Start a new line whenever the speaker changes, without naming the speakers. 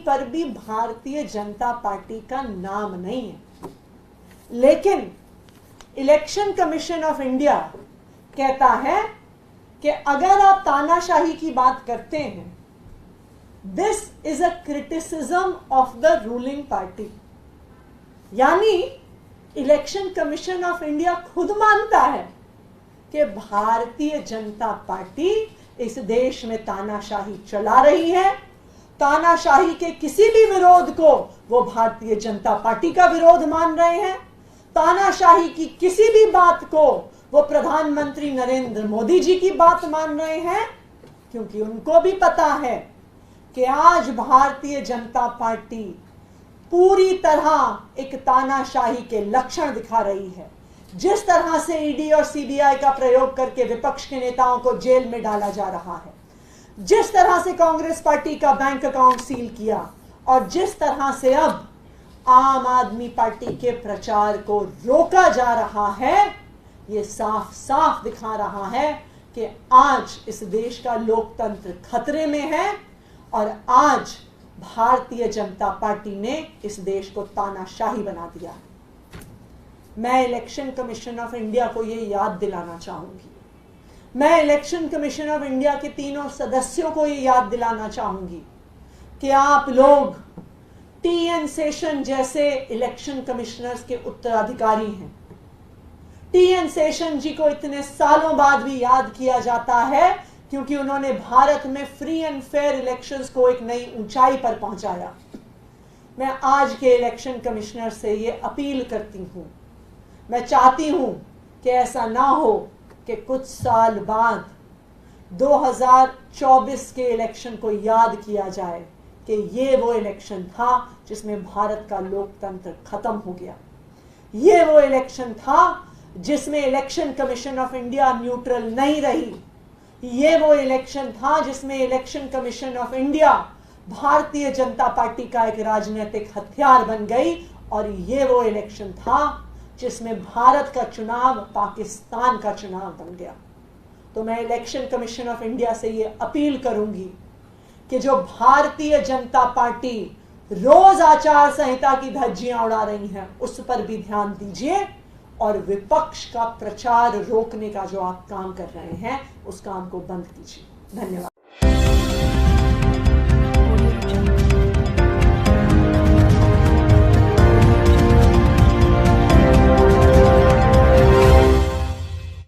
पर भी भारतीय जनता पार्टी का नाम नहीं है। लेकिन इलेक्शन कमीशन ऑफ इंडिया कहता है कि अगर आप तानाशाही की बात करते हैं, this is a criticism of the ruling party. यानी इलेक्शन कमीशन ऑफ इंडिया खुद मानता है कि भारतीय जनता पार्टी इस देश में तानाशाही चला रही है। तानाशाही के किसी भी विरोध को वो भारतीय जनता पार्टी का विरोध मान रहे हैं। तानाशाही की किसी भी बात को वो प्रधानमंत्री नरेंद्र मोदी जी की बात मान रहे हैं, क्योंकि उनको भी पता है कि आज भारतीय जनता पार्टी पूरी तरह एक तानाशाही के लक्षण दिखा रही है। जिस तरह से ईडी और सीबीआई का प्रयोग करके विपक्ष के नेताओं को जेल में डाला जा रहा है, जिस तरह से कांग्रेस पार्टी का बैंक अकाउंट सील किया, और जिस तरह से अब आम आदमी पार्टी के प्रचार को रोका जा रहा है, ये साफ साफ दिखा रहा है कि आज इस देश का लोकतंत्र खतरे में है और आज भारतीय जनता पार्टी ने इस देश को तानाशाही बना दिया। मैं इलेक्शन कमीशन ऑफ इंडिया को यह याद दिलाना चाहूंगी, मैं इलेक्शन कमीशन ऑफ इंडिया के तीनों सदस्यों को यह याद दिलाना चाहूंगी कि आप लोग टीएन शेषन जैसे इलेक्शन कमिश्नर्स के उत्तराधिकारी हैं। टीएन शेषन जी को इतने सालों बाद भी याद किया जाता है क्योंकि उन्होंने भारत में फ्री एंड फेयर इलेक्शंस को एक नई ऊंचाई पर पहुंचाया। मैं आज के इलेक्शन कमिश्नर से ये अपील करती हूं, मैं चाहती हूं कि ऐसा ना हो कि कुछ साल बाद 2024 के इलेक्शन को याद किया जाए कि ये वो इलेक्शन था जिसमें भारत का लोकतंत्र खत्म हो गया। ये वो इलेक्शन था जिसमें election commission of India neutral नहीं रही। ये वो इलेक्शन था जिसमें election commission of India Bharatiya Janata party का एक राजनीतिक हथियार बन गई, और ये वो इलेक्शन था जिसमें भारत का चुनाव पाकिस्तान का चुनाव बन गया। तो मैं इलेक्शन कमीशन ऑफ इंडिया से ये अपील करूंगी कि जो भारतीय जनता पार्टी रोज आचार संहिता की धज्जियां उड़ा रही हैं, उस पर भी ध्यान दीजिए, और विपक्ष का प्रचार रोकने का जो आप काम कर रहे हैं उस काम को बंद कीजिए। धन्यवाद।